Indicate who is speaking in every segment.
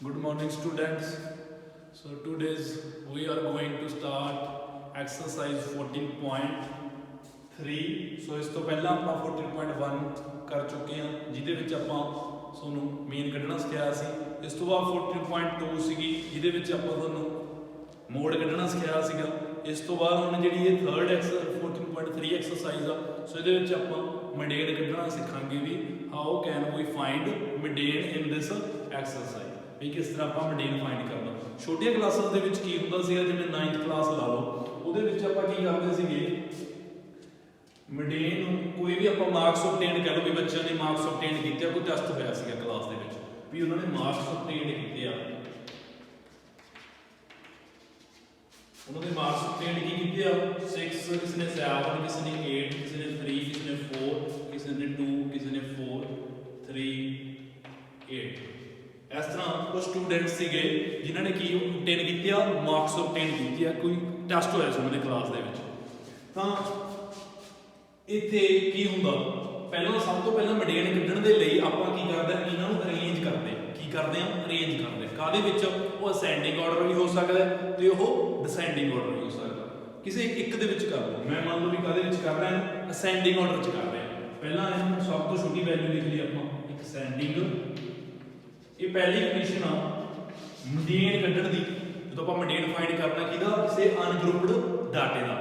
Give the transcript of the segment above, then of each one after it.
Speaker 1: Good morning, students. So today's we are going to start exercise 14.3. So ਇਸ ਤੋਂ ਪਹਿਲਾਂ ਆਪਾਂ 14.1 ਕਰ ਚੁੱਕੇ ਹਾਂ, ਜਿਹਦੇ ਵਿੱਚ ਆਪਾਂ ਤੁਹਾਨੂੰ ਮੇਨ ਕੱਢਣਾ ਸਿਖਾਇਆ ਸੀ। ਇਸ ਤੋਂ ਬਾਅਦ 14.2 ਸੀਗੀ, ਜਿਹਦੇ ਵਿੱਚ ਆਪਾਂ ਤੁਹਾਨੂੰ ਮੋਡ ਕੱਢਣਾ ਸਿਖਾਇਆ ਸੀਗਾ। ਇਸ ਤੋਂ ਬਾਅਦ ਹੁਣ ਜਿਹੜੀ ਇਹ ਥਰਡ 14.3 ਐਕਸਰਸਾਈਜ਼ ਆ, ਸੋ ਇਹਦੇ ਵਿੱਚ ਆਪਾਂ ਮਿਡੇਨ ਕੱਢਣਾ ਸਿੱਖਾਂਗੇ ਵੀ how can we find median in this exercise, ਵੀ ਕਿਸ ਤਰ੍ਹਾਂ ਆਪਾਂ ਮਿਡੇਨ ਫਾਈਂਡ ਕਰਨਾ। ਛੋਟੀਆਂ ਕਲਾਸਾਂ ਦੇ ਵਿੱਚ ਕੀ ਹੁੰਦਾ ਸੀਗਾ, ਜਿਵੇਂ 9th ਕਲਾਸ ਲਾ ਲਓ, ਉਹਦੇ ਵਿੱਚ ਆਪਾਂ ਕੀ ਕਰਦੇ ਸੀਗੇ, ਮਿਡੇਨ ਨੂੰ ਕੋਈ ਵੀ ਆਪਾਂ ਮਾਰਕਸ ਆਬਟੇਨ ਕਰ ਲਓ, ਵੀ ਬੱਚਿਆਂ ਨੇ ਮਾਰਕਸ ਆਬਟੇਨ ਕੀਤੇ ਆ, ਕੋਈ ਟੈਸਟ ਹੋਇਆ ਸੀਗਾ ਕਲਾਸ ਦੇ ਵਿੱਚ ਵੀ ਉਹਨਾਂ ਨੇ ਮਾਰਕਸ ਆਬਟੇਨ ਕੀਤੇ ਆ, ਉਹਨਾਂ ਦੇ ਮਾਰਕਸ ਆਬਟੇਨ ਕੀ ਕੀਤੇ ਆ 6, ਕਿਸੇ ਨੇ 7, ਕਿਸੇ ਨੇ 8, ਕਿਸੇ ਨੇ 3, ਕਿਸੇ ਨੇ 4, ਕਿਸੇ ਨੇ 2, ਕਿਸੇ ਨੇ 4, 3, 8। ਇਸ ਤਰ੍ਹਾਂ ਉਹ ਸਟੂਡੈਂਟ ਸੀਗੇ ਜਿਨ੍ਹਾਂ ਨੇ ਕੀ ਆਬਟੇਨ ਕੀਤੇ ਆ, ਮਾਰਕਸ ਆਬਟੇਨ ਕੀਤੇ ਆ, ਕੋਈ ਟੈਸਟ ਹੋਇਆ ਸੀ ਉਹਨਾਂ ਦੇ ਕਲਾਸ ਦੇ ਵਿੱਚ। ਤਾਂ ਇੱਥੇ ਕੀ ਹੁੰਦਾ, ਪਹਿਲਾਂ ਸਭ ਤੋਂ ਪਹਿਲਾਂ ਮਿਡੇਨ ਕੱਢਣ ਦੇ ਲਈ ਆਪਾਂ ਕੀ ਕਰਦੇ ਆ, ਇਹਨਾਂ ਨੂੰ ਅਰੇਂਜ ਕਰਦੇ। ਕੀ ਕਰਦੇ ਆ, ਅਰੇਂਜ ਕਰਦੇ। ਕਾਹਦੇ ਵਿੱਚ, ਉਹ ਅਸੈਂਡਿੰਗ ਆਰਡਰ ਵੀ ਹੋ ਸਕਦਾ ਤੇ ਉਹ ਡਿਸੈਂਡਿੰਗ ਆਰਡਰ ਵੀ ਹੋ ਸਕਦਾ। ਕਿਸੇ ਇੱਕ ਦੇ ਵਿੱਚ ਕਰ ਲਓ, ਮੈਂ ਮੰਨ ਲਓ ਵੀ ਕਾਹਦੇ ਵਿੱਚ ਕਰ ਰਿਹਾ, ਅਸੈਂਡਿੰਗ ਆਰਡਰ 'ਚ ਕਰ ਰਿਹਾ। ਪਹਿਲਾਂ ਇਹਨੂੰ ਸਭ ਤੋਂ ਛੋਟੀ ਵੈਲਿਊ ਲਿਖ ਲਈ ਆਪਾਂ, ਇੱਕ ਅਸੈਂਡਿੰਗ। ਇਹ ਪਹਿਲੀ ਕੰਡੀਸ਼ਨ ਆ ਮਿਡੇਨ ਕੱਢਣ ਦੀ। ਜਦੋਂ ਆਪਾਂ ਮਿਡੇਨ ਫਾਈਂਡ ਕਰਨਾ ਕਿਹਦਾ, ਕਿਸੇ ਅਨਗਰੁੱਪਡ ਡਾਟੇ ਦਾ,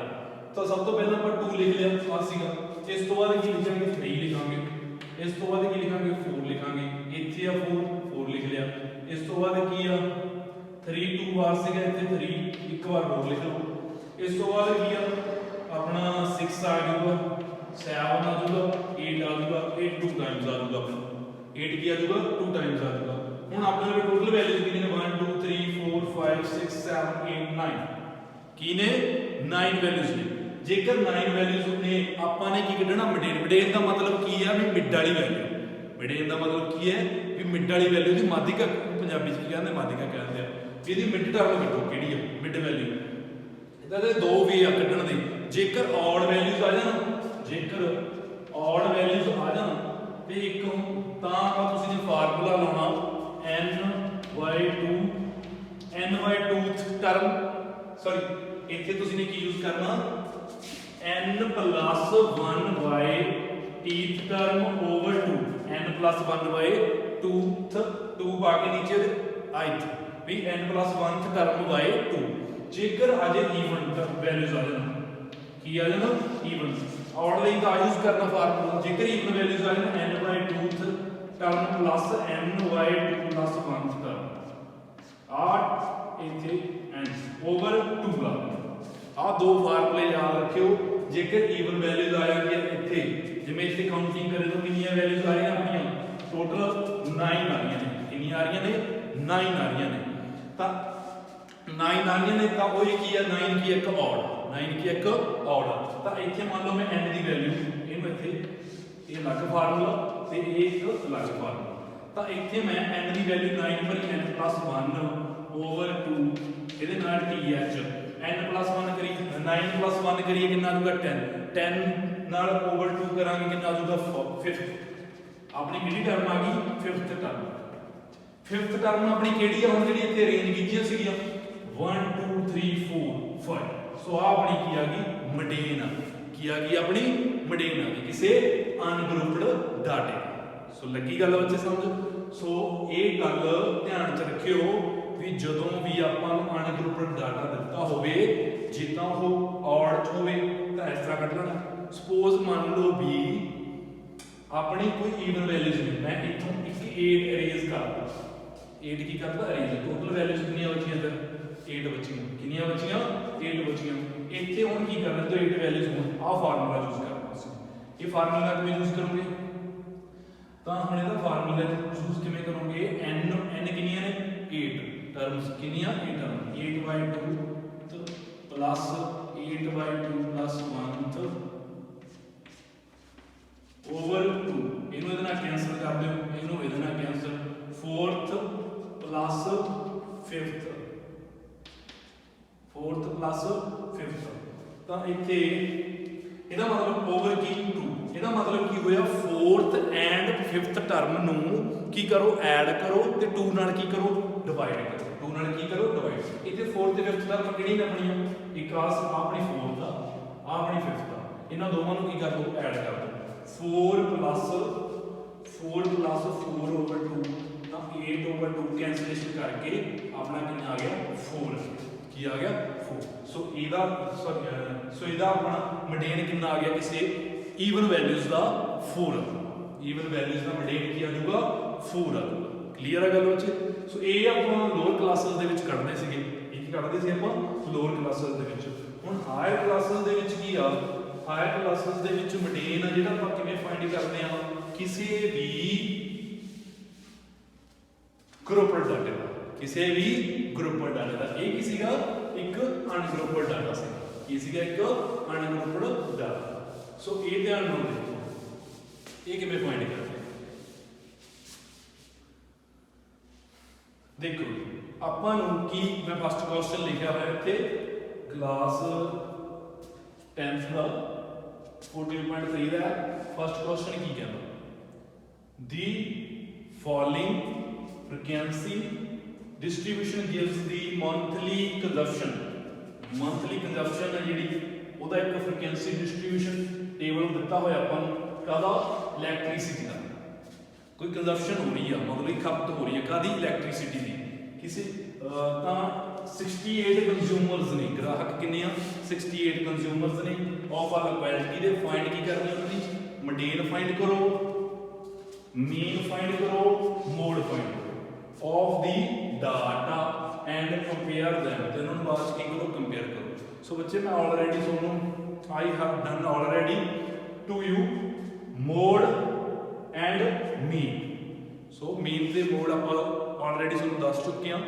Speaker 1: ਤਾਂ ਸਭ ਤੋਂ ਪਹਿਲਾਂ ਆਪਾਂ 2 ਲਿਖ ਲਿਆ ਆ ਸੀਗਾ। ਇਸ ਤੋਂ ਬਾਅਦ ਕੀ ਲਿਖਾਂਗੇ, 3 ਲਿਖਾਂਗੇ। ਇਸ ਤੋਂ ਬਾਅਦ ਕੀ ਲਿਖਾਂਗੇ, 4 ਲਿਖਾਂਗੇ। ਇੱਥੇ ਆ 4 ਲਿਖ ਲਿਆ। ਇਸ ਤੋਂ ਬਾਅਦ ਕੀ ਆ 3 2 ਵਾਰ ਸੀਗਾ, ਇੱਥੇ 3 ਇੱਕ ਵਾਰ ਹੋਰ ਲਿਖ ਲਓ। ਇਸ ਤੋਂ ਬਾਅਦ ਕੀ ਆ ਆਪਣਾ 6 ਆ ਜਾਊਗਾ, 7 ਆ ਜਾਊਗਾ, 8 ਆ ਜਾਊਗਾ, 8 2 ਟਾਈਮਸ ਆ ਜਾਊਗਾ ਆਪਣਾ 8 ਕੀ ਆ ਜਾਊਗਾ 2 ਟਾਈਮਸ ਆ ਜਾਊਗਾ। ਹੁਣ ਆਪਣੇ ਕੋਲ ਟੋਟਲ ਵੈਲਿਊਜ਼ ਕਿੰਨੀ ਨੇ, 1 2 3 4 5 6 7 8 9 ਕੀ ਨੇ, 9 ਵੈਲਿਊਜ਼ ਨੇ। ਜੇਕਰ 9 ਵੈਲਿਊਜ਼ ਨੇ, ਆਪਾਂ ਨੇ ਕੀ ਕੱਢਣਾ, ਮਿਡੇਨ। ਮਿਡੇਨ ਦਾ ਮਤਲਬ ਕੀ ਆ, ਵੀ ਮਿਡ ਵਾਲੀ ਵੈਲਿਊ। ਮਿਡੇਨ ਦਾ ਮਤਲਬ ਕੀ ਹੈ, ਵੀ ਮਿਡ ਵਾਲੀ ਵੈਲਿਊ ਦੀ ਮਾਧਿਕਾ, ਪੰਜਾਬੀ 'ਚ ਕੀ ਕਹਿੰਦੇ, ਮਾਧਿਕਾ ਕਹਿੰਦੇ ਆ। ਇਹਦੀ ਮਿਡ ਟਰਮ ਕੱਢੋ, ਕਿਹੜੀ ਆ ਮਿਡ ਵੈਲਿਊ। ਇਹਦਾ ਤੇ ਦੋ ਵੇ ਆ ਕੱਢਣ ਦੇ। ਜੇਕਰ ਔਡ ਵੈਲਿਊਜ਼ ਆ ਜਾਣ, ਜੇਕਰ ਔਡ ਵੈਲਿਊਜ਼ ਆ ਜਾਣ ਤੇ ਇੱਕ ਤਾਂ ਤੁਸੀਂ ਨੇ ਫਾਰਮੂਲਾ ਲਾਉਣਾ n/2th ਟਰਮ, ਸੌਰੀ ਇੱਥੇ ਤੁਸੀਂ ਨੇ ਕੀ ਯੂਜ਼ ਕਰਨਾ, n+1/tth ਟਰਮ ਓਵਰ 2, n+1/2th 2 ਪਾ ਕੇ ਨੀਚੇ ith, ਵੀ n+1th ਟਰਮ ਬਾਈ 2। ਜੇਕਰ ਅਜੇ ਈਵਨ ਵੈਲਿਊਜ਼ ਆ ਜਾਣ, ਕੀ ਆ ਜਾਣਾ, ਈਵਨ। ਔਡ ਲਈ ਤਾਂ ਯੂਜ਼ ਕਰਨਾ ਫਾਰਮੂਲਾ। ਜੇਕਰ ਈਵਨ ਵੈਲਿਊਜ਼ ਆ ਜਾਣ, n/2th term plus n/2+1th term, ਆ ਇੱਥੇ n ਓਵਰ 2 ਲਾ। ਆ ਦੋ ਫਾਰਮੂਲੇ ਯਾਦ ਰੱਖਿਓ। ਜੇਕਰ ਈਵਨ ਵੈਲਿਊਜ਼ ਆ ਜਾਂਦੀਆਂ ਇੱਥੇ, ਜਿਵੇਂ ਇੱਥੇ ਕਾਊਂਟਿੰਗ ਕਰੇ ਤਾਂ ਕਿੰਨੀਆਂ ਵੈਲਿਊਜ਼ ਆ ਰਹੀਆਂ ਆਪਣੀਆਂ, ਟੋਟਲ 9 ਆ ਰਹੀਆਂ ਨੇ। ਕਿੰਨੀਆਂ ਆ ਰਹੀਆਂ ਨੇ, 9 ਆ ਰਹੀਆਂ ਨੇ। ਤਾਂ 9 ਆ ਰਹੀਆਂ ਨੇ, ਤਾਂ ਉਹ ਕੀ ਆ, 9 ਕੀ ਇੱਕ ਔਡ, 9 ਕੀ ਇੱਕ ਔਡ। ਤਾਂ ਇੱਥੇ ਮੰਨ ਲਓ ਮੈਂ n ਦੀ ਵੈਲਿਊ, ਇਹਨੂੰ ਇੱਥੇ ਇਹ ਅਲੱਗ ਫਾਰਮੂਲਾ ਤੇ ਇਹ ਇੱਕ ਅਲੱਗ ਫਾਰਮੂਲਾ। ਤਾਂ ਇੱਥੇ ਮੈਂ n ਦੀ ਵੈਲਿਊ 9 ਪਰ n+1 ਓਵਰ 2, ਇਹਦੇ ਨਾਲ th, n+1 ਕਰੀ 9+1 ਕਰੀਏ ਕਿੰਨਾ ਆਊਗਾ 10, 10 ਨਾਲ ਓਵਰ 2 ਕਰਾਂਗੇ ਕਿੰਨਾ ਆਊਗਾ 5th। ਆਪਣੀ ਕਿਹੜੀ ਟਰਮ ਆ ਗਈ, 5th ਟਰਮ। 5th ਟਰਮ ਆਪਣੀ ਕਿਹੜੀ ਆ, ਹੁਣ ਜਿਹੜੀ ਇੱਥੇ ਰੇਂਜ ਕੀਤੀਆਂ ਸੀਗੀਆਂ 1 2 3 4 5, ਸੋ ਆ ਆਪਣੀ ਕੀ ਆ ਗਈ, ਮਿਡੇਨ ਆ। ਕੀ ਆ ਗਈ ਆਪਣੀ, ਮਿਡੇਨ ਆ ਗਈ ਕਿਸੇ ਅਨਗਰੁੱਪਡ ਡਾਟੇ। ਸੋ ਲੱਗੀ ਗੱਲ ਬੱਚੇ ਸਮਝ। ਸੋ ਇਹ ਗੱਲ ਧਿਆਨ 'ਚ ਰੱਖਿਓ ਵੀ ਜਦੋਂ ਵੀ ਆਪਾਂ ਨੂੰ ਅਨਗਰੁੱਪਡ ਡਾਟਾ ਦਿੱਤਾ ਹੋਵੇ, ਜਿੱਦਾਂ ਉਹ ਔਡ 'ਚ ਹੋਵੇ ਤਾਂ ਇਸ ਤਰ੍ਹਾਂ ਕੱਢ ਲੈਣਾ। ਸਪੋਜ਼ ਮੰਨ ਲਓ ਵੀ ਆਪਣੀ ਕੋਈ ਈਵਨ ਵੈਲਿਊਜ਼ ਨੇ, ਮੈਂ ਇੱਥੋਂ 8 ਅਰੇਂਜ ਕਰਦਾ। 8 ਕੀ ਕਰਦਾ, ਅਰੇਂਜ। ਟੋਟਲ ਵੈਲਿਊਜ਼ ਕਿੰਨੀਆਂ ਬਚੀਆਂ, ਫਿਰ 8 ਬਚੀਆਂ। ਕਿੰਨੀਆਂ ਬਚੀਆਂ, 8 ਬਚੀਆਂ। ਇੱਥੇ ਹੁਣ ਕੀ ਕਰਨਾ, ਜਦੋਂ 8 ਵੈਲਿਊਜ਼ ਹੋਣ, ਆਹ ਫਾਰਮੂਲਾ ਯੂਜ਼ ਕਰਨਾ ਸੀ। ਇਹ ਫਾਰਮੂਲਾ ਕਿਵੇਂ ਯੂਜ਼ ਕਰੋਗੇ, ਤਾਂ ਹੁਣ ਇਹਦਾ ਫਾਰਮੂਲਾ ਯੂਜ਼ ਕਿਵੇਂ ਕਰੋਗੇ, n ਕਿੰਨੀਆਂ ਨੇ, 8 ਟਰਮਸ। ਕਿੰਨੀਆਂ, 8 ਟਰਮ, 8/2 ਪਲੱਸ 8/2+1th ਓਵਰ 2। ਇਹਨੂੰ ਇਹਦੇ ਨਾਲ ਕੈਂਸਲ ਕਰ ਦਿਓ, ਇਹਨੂੰ ਇਹਦੇ ਨਾਲ cancel, 4th plus 5th, 4th plus 5th। ਤਾਂ ਇੱਥੇ ਇਹਦਾ ਮਤਲਬ ਓਵਰ ਕੀ 2, ਇਹਦਾ ਮਤਲਬ ਕੀ ਹੋਇਆ 4th ਐਂਡ 5th ਟਰਮ ਨੂੰ की करो ऐड करो तो 2 नाल की करो डिवाइड करो, 2 नाल की करो डिवाइड। इतने 4th ते 5th टर्म किहड़ी ने अपनी एक क्लास अपनी 4th आ अपनी 5th आ, इन्हां दोवां नूं की कर दो ऐड कर दो 4 प्लस 4 over 2 तो 8 over 2 कैंसलेशन करके अपना कितना आ गया 4 की आ गया 4। सो इहदा अपना मेंटेन कितना आ गया किसी ईवन वैल्यूज का 4, ईवन वैल्यूज का मेंटेन की आ जाऊगा 4 आ। क्लीयर है गल बच्चे। सो ये आप लोअर क्लासेस दे विच करदे सीगे, ये की करदे सी आपां लोअर क्लासेस दे विच। हुण हायर क्लासेस दे विच की आ, हायर क्लासेस दे विच मेंटेन आ जिहड़ा आपां किवें फाइंड करदे आ किसी भी ग्रुपड डाटे का, किसी भी ग्रुपड डाटे का। ये की सीगा एक अनग्रुपड डाटा सी, ये सीगा एक अनग्रुपड डाटा। सो ये ध्यान नाल देखो ये किवें फाइंड करदे देखो आपां नूं की मैं फर्स्ट क्वेश्चन लिखा हुआ इत्थे क्लास 10th का 14.3 का फर्स्ट क्वेश्चन की कहना the following frequency distribution gives the monthly consumption है जिहड़ी ਉਹਦਾ एक फ्रीक्वेंसी डिस्ट्रीब्यूशन टेबल दिता होया अपन कादा इलैक्ट्रिसिटी का कोई कंजप्शन हो रही है मतलब खपत हो रही है कादी इलैक्ट्रिसिटी की किसी 68 कंज्यूमर्स ने ग्राहक किन्ने आ 68 कंज्यूमर्स ने ऑफ आ क्वालिटी दे फाइंड की करनी उन्होंने मेंटेन फाइंड करो मीन फाइंड करो मोड फाइंड करो of the data and compare them ते उन्होंने बाद की करो कंपेयर करो। सो बच्चे मैं ऑलरेडी सोनू I have done already to you mode and mean. So mean ते मोड आप ऑलरेडी सोनू दस चुके हैं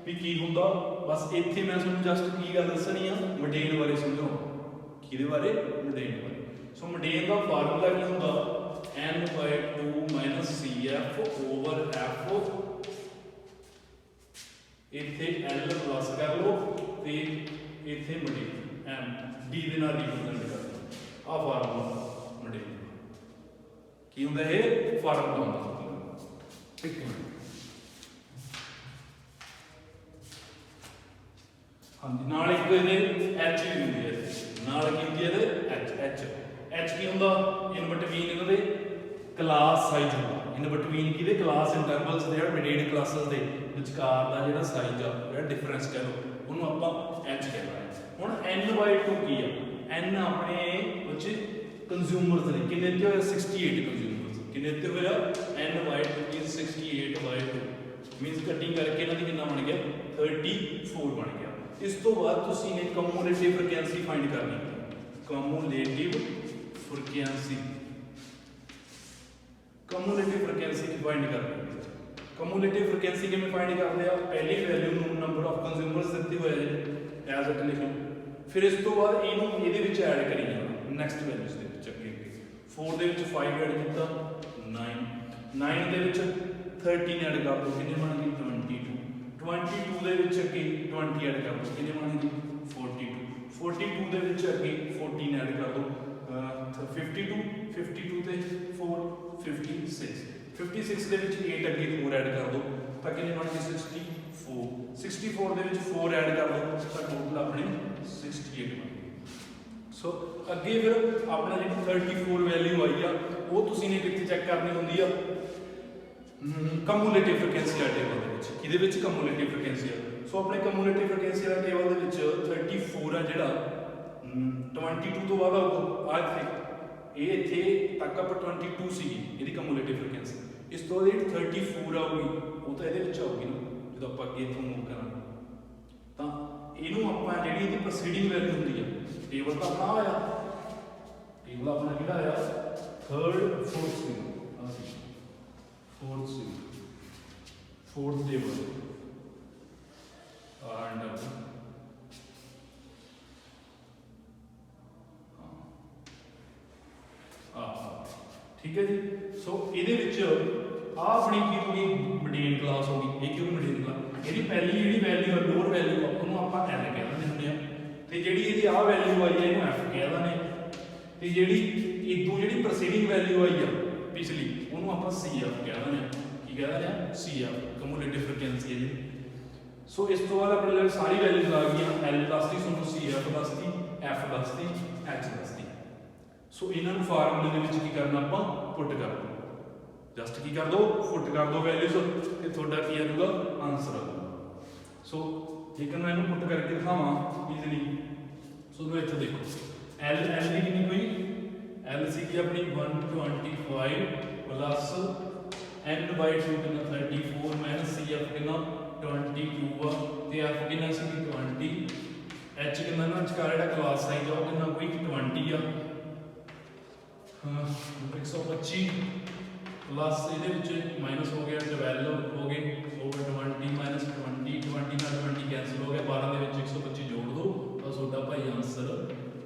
Speaker 1: भी की हुंदा, बस इत्थे मैं सोनू जस्ट की गल दसनी आ मेंटेन बारे समझाऊं किहदे बारे मेंटेन बारे। सो मेंटेन दा फार्मूला की हुंदा n/2 - cf over f इत्थे l प्लस कर लो ते इत्थे मेंटेन m d दे नाल रिप्रेजेंट कर लो आ फार्मूला मेंटेन की हुंदा है फार्मूला हुंदा। एक मिनट हाँ जी नाल एक इहदे h भी हुंदी है नाल की हुंदी है इहदे h की हुंदा इन बिटवीन इन्हां दे क्लास साइज हुंदा इन बिटवीन किहदे क्लास इंटरवल्स दे मेंटेन क्लासेस दे विचकार दा जिहड़ा साइज आ जिहड़ा डिफरेंस कह लो ਉਹਨੂੰ ਆਪਾਂ h कहना है। ਹੁਣ n/2 ਕੀ ਆ n ਆਪਣੇ ਵਿੱਚ ਕੰਜ਼ਿਊਮਰਸ ਨੇ ਕਿੰਨੇ ਤੇ ਹੋਇਆ 68 ਕੰਜ਼ਿਊਮਰਸ ਕਿੰਨੇ ਤੇ ਹੋਇਆ n/2 is 68/2 ਮੀਨਸ ਕਟਿੰਗ ਕਰਕੇ ਇਹਨਾਂ ਦੀ ਕਿੰਨਾ ਬਣ ਗਿਆ 34 ਬਣ ਗਿਆ। ਇਸ ਤੋਂ ਬਾਅਦ ਤੁਸੀਂ ਨੇ ਕਮੂਲੇਟਿਵ ਫ੍ਰੀਕੁਐਂਸੀ ਫਾਈਂਡ ਕਰਨੀ ਹੈ ਕਮੂਲੇਟਿਵ ਫ੍ਰੀਕੁਐਂਸੀ की फाइंड करनी है। कम्यूलेटिव फ्रीक्वेंसी किवें फाइंड करते हैं पहली वैल्यू नूं नंबर ऑफ कंज्यूमर्स दित्ते होए है एज इट लिख लो फिर इस तो बाद इहनूं इहदे विच ऐड करी जाना नेक्स्ट वैल्यूज दे विच अगे 4 दे विच 5 ऐड कीता 9 दे विच 13 ऐड कर दो किन्ने बन गए 22 दे विच अगे 20 ऐड कर दो किन्ने बन गए 42 दे विच अगे 14 ऐड कर दो 52 ते 4 56 ਦੇ ਵਿੱਚ 8 ਅੱਗੇ 4 ਐਡ ਕਰ ਦੋ ਤਾਂ ਕਿੰਨੇ ਬਣ ਗਏ 64 ਦੇ ਵਿੱਚ 4 ਐਡ ਕਰ ਦੋ ਤਾਂ ਟੋਟਲ ਆਪਣੇ 68 ਬਣ ਗਏ। ਸੋ ਅੱਗੇ ਫਿਰ ਆਪਣਾ ਜਿਹੜੀ 34 ਵੈਲਿਊ ਆਈ ਆ ਉਹ ਤੁਸੀਂ ਨੇ ਕਿੱਥੇ ਚੈੱਕ ਕਰਨੀ ਹੁੰਦੀ ਆ ਕਮੂਲੇਟਿਵ ਫ੍ਰੀਕੁਐਂਸੀ ਦਾ ਟੇਬਲ ਦੇ ਵਿੱਚ ਕਿਹਦੇ ਵਿੱਚ ਕਮੂਲੇਟਿਵ ਫ੍ਰੀਕੁਐਂਸੀ ਆ। ਸੋ ਆਪਣੇ ਕਮੂਲੇਟਿਵ ਫ੍ਰੀਕੁਐਂਸੀ ਦਾ ਟੇਬਲ ਦੇ ਵਿੱਚ 34 ਆ ਜਿਹੜਾ 22 ਤੋਂ ਬਾਅਦ ਆਊਗਾ ਆ ਇੱਥੇ ਇਹ ਇੱਥੇ ਤੱਕ ਆਪਾਂ 22 ਸੀਗੀ ਇਹਦੀ ਕਮੂਲੇਟਿਵ ਫ੍ਰੀਕੁਐਂਸੀ ਇਸ ਤੋਂ ਜਿਹੜੀ 34 ਆਊਗੀ ਉਹ ਤਾਂ ਇਹਦੇ ਵਿੱਚ ਆਊਗੀ ਨਾ ਜਦੋਂ ਆਪਾਂ ਅੱਗੇ ਇੱਥੋਂ ਮੂਵ ਕਰਾਂਗੇ ਤਾਂ ਇਹਨੂੰ ਆਪਾਂ ਜਿਹੜੀ ਇਹਦੀ ਪ੍ਰੋਸੀਡਿੰਗ ਵੈਲਿਊ ਹੁੰਦੀ ਆ ਟੇਬਲ ਤਾਂ ਆਪਣਾ ਆਇਆ ਟੇਬਲ ਆਪਣਾ ਕਿਹੜਾ ਆਇਆ 3rd 4th ਸੀ ਅਸੀਂ 4th ਟੇਬਲ ਐਂਡ ठीक है जी। सो ये अपनी की होगी मेंटेन क्लास होगी ये क्यों मेंटेन क्लास ये पहली जी वैल्यू लोअर वैल्यू आप एल कह देंगे तो जी ये वैल्यू आई है इन्हू एफ कह दें तो जी इदू जी प्रोसीडिंग वैल्यू आई है पिछली उन्होंने आप सी एफ कह दें ਕੀ ਕਹਿ ਰਹੇ ਆ CF ਕਮਿਊਲੇਟਿਵ ਫ੍ਰੀਕੁਐਂਸੀ ਹੈ ਜੀ। ਸੋ ਇਸ ਤੋਂ ਬਾਅਦ ਆਪਣੇ ਲਈ ਸਾਰੀ ਵੈਲਿਊਜ਼ ਆ ਗਈਆਂ, L ਦੱਸਤੀ ਤੁਹਾਨੂੰ, CF ਦੱਸਤੀ, F ਦੱਸਤੀ, H ਦੱਸਤੀ। ਸੋ ਇਹਨਾਂ ਨੂੰ ਫਾਰਮੂਲੇ ਦੇ ਵਿੱਚ ਕੀ ਕਰਨਾ ਆਪਾਂ ਪੁੱਟ ਕਰ ਦੋ, ਜਸਟ ਕੀ ਕਰ ਦੋ ਪੁੱਟ ਕਰ ਦੋ ਵੈਲਿਊਜ਼ ਤੇ ਤੁਹਾਡਾ ਕੀ ਆ ਜਾਊਗਾ ਆਨਸਰ ਆ ਜਾਊਗਾ। ਸੋ ਜੇਕਰ ਮੈਂ ਇਹਨੂੰ ਪੁੱਟ ਕਰਕੇ ਦਿਖਾਵਾਂ ਈਜ਼ੀਲੀ, ਸੋ ਮੈਂ ਇੱਥੇ ਦੇਖੋ L ਦੀ ਕਿੰਨੀ ਹੋਈ, L ਸੀ ਕਿ ਆਪਣੀ 125 ਪਲੱਸ n/2 ਕਿੰਨਾ 34 ਮਾਈਨਸ CF ਕਿੰਨਾ 22 ਆ ਤੇ F ਕਿੰਨਾ ਸੀ 20, H ਕਿੰਨਾ ਨਾ ਵਿਚਕਾਰ ਜਿਹੜਾ ਕਲਾਸ ਸਾਈਜ਼ ਆ ਉਹ ਕਿੰਨਾ ਕੋਈ 20 ਆ, 125 ਪਲੱਸ ਇਹਦੇ ਵਿੱਚ ਮਾਈਨਸ ਹੋ ਗਿਆ 12 ਹੋ ਗਏ ਓਵਰ 20 ਮਾਈਨਸ 20 20 ਨਾਲ 20 ਕੈਂਸਲ ਹੋ ਗਿਆ, 12 ਦੇ ਵਿੱਚ 125 ਜੋੜ ਦੋ ਤਾਂ ਤੁਹਾਡਾ ਭਾਈ ਆਨਸਰ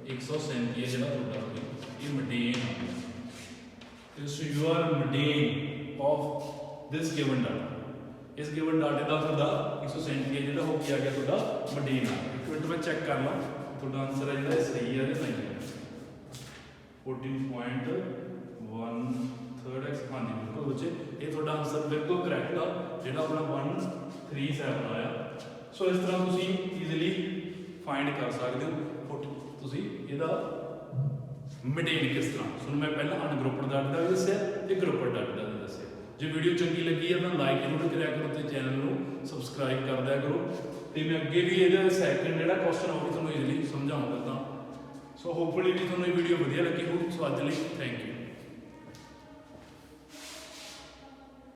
Speaker 1: 137 ਹੈ ਜਿਹੜਾ ਤੁਹਾਡਾ ਹੋਵੇ। ਇਹ ਮੇਨਟੇਨ ਇਸ you are maintain of this given data, ਇਸ ਗਿਵਨ ਡਾਟੇ ਦਾ ਤੁਹਾਡਾ 137 ਹੈ ਜਿਹੜਾ ਹੋ ਕੇ ਆ ਗਿਆ ਤੁਹਾਡਾ ਮੇਨਟੇਨ ਆ। ਇੱਕ ਮਿੰਟ ਮੈਂ ਚੈੱਕ ਕਰ ਲਾਂ ਤੁਹਾਡਾ ਆਨਸਰ ਹੈ ਜਿਹੜਾ ਸਹੀ ਹੈ ਜਾਂ ਨਹੀਂ ਹੈ। 14.1 3x ਹਾਂਜੀ ਬਿਲਕੁਲ ਬੱਚੇ ਇਹ ਤੁਹਾਡਾ ਆਨਸਰ ਬਿਲਕੁਲ ਕਰੈਕਟ ਆ ਜਿਹੜਾ ਆਪਣਾ 137 ਆਇਆ। ਸੋ ਇਸ ਤਰ੍ਹਾਂ ਤੁਸੀਂ ਈਜ਼ੀਲੀ ਫਾਈਂਡ ਕਰ ਸਕਦੇ ਹੋ ਤੁਸੀਂ ਇਹਦਾ ਮੇਨਟੇਨ ਕਿਸ ਤਰ੍ਹਾਂ। ਤੁਹਾਨੂੰ ਮੈਂ ਪਹਿਲਾਂ ਅਨਗਰੁੱਪਡ ਡਾਟਾ ਦਾ ਵੀ ਦੱਸਿਆ ਤੇ ਗਰੁੱਪਡ ਡਾਟਾ ਦਾ ਵੀ ਦੱਸਿਆ। ਜੇ ਵੀਡੀਓ ਚੰਗੀ ਲੱਗੀ ਹੈ ਤਾਂ ਲਾਈਕ ਜ਼ਰੂਰ ਕਰਿਆ ਕਰੋ ਤੇ ਚੈਨਲ ਨੂੰ ਸਬਸਕ੍ਰਾਈਬ ਕਰ ਦਿਆ ਕਰੋ ਤੇ ਮੈਂ ਅੱਗੇ ਵੀ ਇਹਦਾ ਸੈਕਿੰਡ ਜਿਹੜਾ ਕੁਐਸਚਨ ਉਹ ਵੀ ਤੁਹਾਨੂੰ ਈਜ਼ੀਲੀ ਸਮਝਾਉਂਗਾ ਤਾਂ। ਸੋ ਹੋਪਫੁਲੀ ਵੀ ਤੁਹਾਨੂੰ ਇਹ ਵੀਡੀਓ ਵਧੀਆ ਲੱਗੀ ਹੋਊ। ਸੋ ਅੱਜ ਲਈ ਥੈਂਕ ਯੂ।